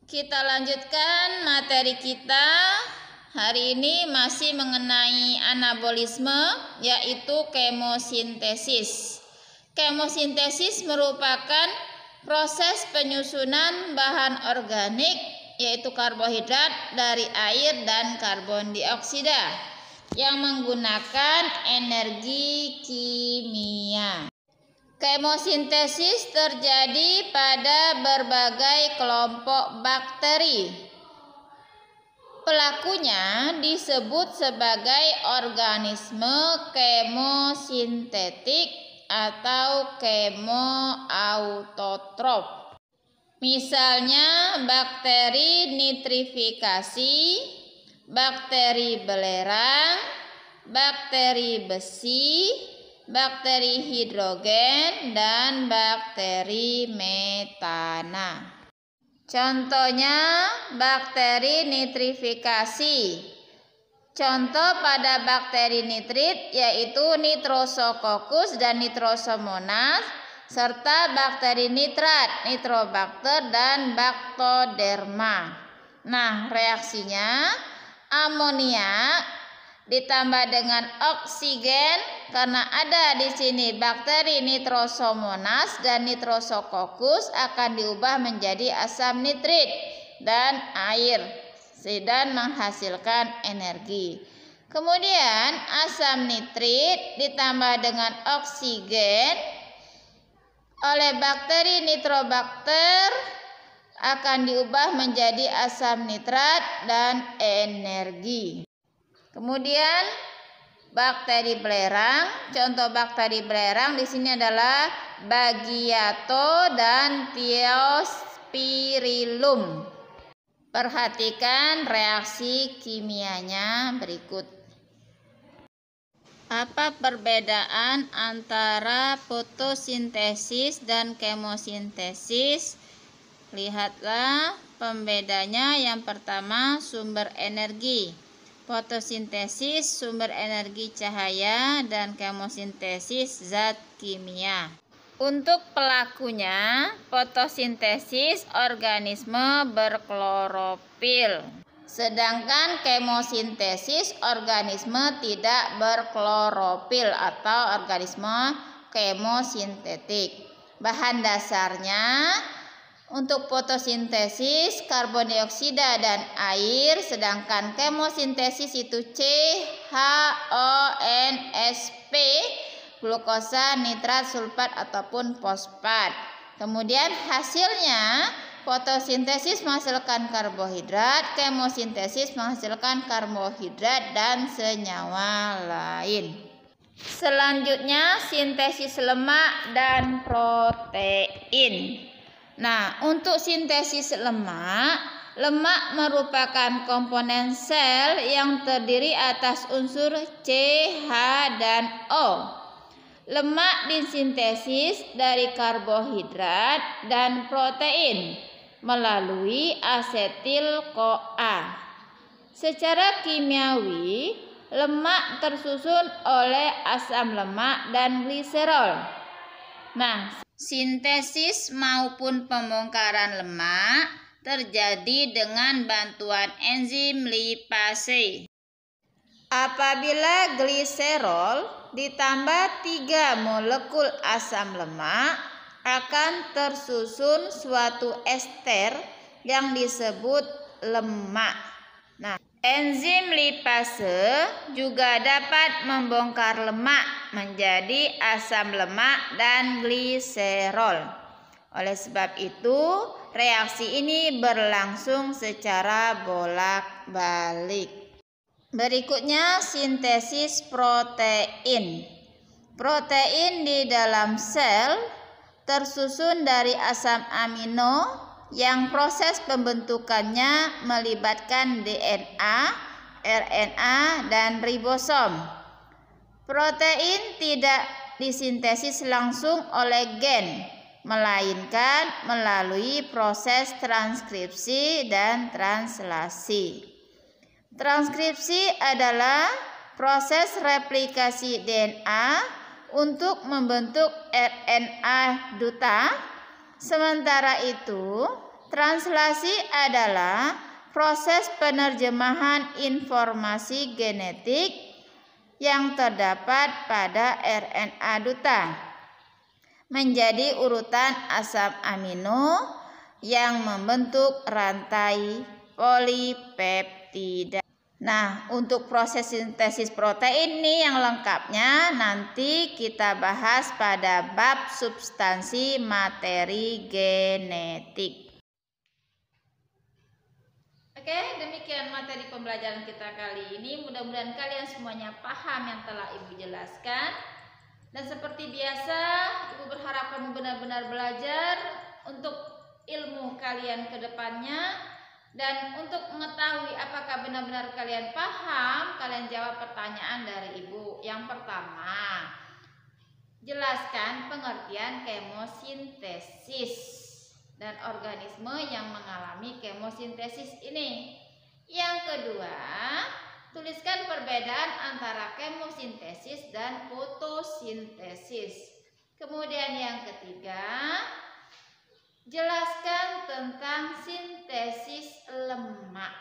Kita lanjutkan materi kita. Hari ini masih mengenai anabolisme, yaitu kemosintesis. Kemosintesis merupakan proses penyusunan bahan organik, yaitu karbohidrat dari air dan karbon dioksida yang menggunakan energi kimia. Kemosintesis terjadi pada berbagai kelompok bakteri. Pelakunya disebut sebagai organisme kemosintetik atau kemoautotrof. Misalnya bakteri nitrifikasi, bakteri belerang, bakteri besi, bakteri hidrogen, dan bakteri metana. Contohnya bakteri nitrifikasi. Contoh pada bakteri nitrit yaitu Nitrosococcus dan Nitrosomonas, serta bakteri nitrat, Nitrobacter dan Bactoderma. Nah, reaksinya amoniak ditambah dengan oksigen, karena ada di sini bakteri Nitrosomonas dan Nitrosococcus akan diubah menjadi asam nitrit dan air dan menghasilkan energi. Kemudian asam nitrit ditambah dengan oksigen oleh bakteri Nitrobacter akan diubah menjadi asam nitrat dan energi. Kemudian bakteri belerang, contoh bakteri belerang di sini adalah Bagiato dan Thiospirillum. Perhatikan reaksi kimianya berikut. Apa perbedaan antara fotosintesis dan kemosintesis? Lihatlah pembedanya. Yang pertama, sumber energi. Fotosintesis sumber energi cahaya dan kemosintesis zat kimia. Untuk pelakunya, fotosintesis organisme berklorofil, sedangkan kemosintesis organisme tidak berklorofil atau organisme kemosintetik. Bahan dasarnya untuk fotosintesis karbon dioksida dan air, sedangkan kemosintesis itu CHONSP, glukosa, nitrat, sulfat ataupun fosfat. Kemudian hasilnya fotosintesis menghasilkan karbohidrat, kemosintesis menghasilkan karbohidrat dan senyawa lain. Selanjutnya sintesis lemak dan protein. Nah, untuk sintesis lemak merupakan komponen sel yang terdiri atas unsur C, H, dan O. Lemak disintesis dari karbohidrat dan protein melalui asetil-CoA. Secara kimiawi, lemak tersusun oleh asam lemak dan gliserol. Nah, sintesis maupun pembongkaran lemak terjadi dengan bantuan enzim lipase. Apabila gliserol ditambah 3 molekul asam lemak, akan tersusun suatu ester yang disebut lemak. Nah, enzim lipase juga dapat membongkar lemak menjadi asam lemak dan gliserol. Oleh sebab itu, reaksi ini berlangsung secara bolak-balik. Berikutnya sintesis protein. Protein di dalam sel tersusun dari asam amino yang proses pembentukannya melibatkan DNA, RNA, dan ribosom. Protein tidak disintesis langsung oleh gen, melainkan melalui proses transkripsi dan translasi. Transkripsi adalah proses replikasi DNA untuk membentuk RNA duta. Sementara itu, Translasi adalah proses penerjemahan informasi genetik yang terdapat pada RNA duta menjadi urutan asam amino yang membentuk rantai polipeptida. Nah, untuk proses sintesis protein ini yang lengkapnya nanti kita bahas pada bab substansi materi genetik. Oke, demikian materi pembelajaran kita kali ini. Mudah-mudahan kalian semuanya paham yang telah Ibu jelaskan. Dan seperti biasa, Ibu berharap kamu benar-benar belajar untuk ilmu kalian ke depannya. Dan untuk mengetahui apakah benar-benar kalian paham, kalian jawab pertanyaan dari Ibu. Yang pertama, jelaskan pengertian kemosintesis dan organisme yang mengalami kemosintesis ini. Yang kedua, tuliskan perbedaan antara kemosintesis dan fotosintesis. Kemudian yang ketiga, jelaskan tentang sintesis lemak.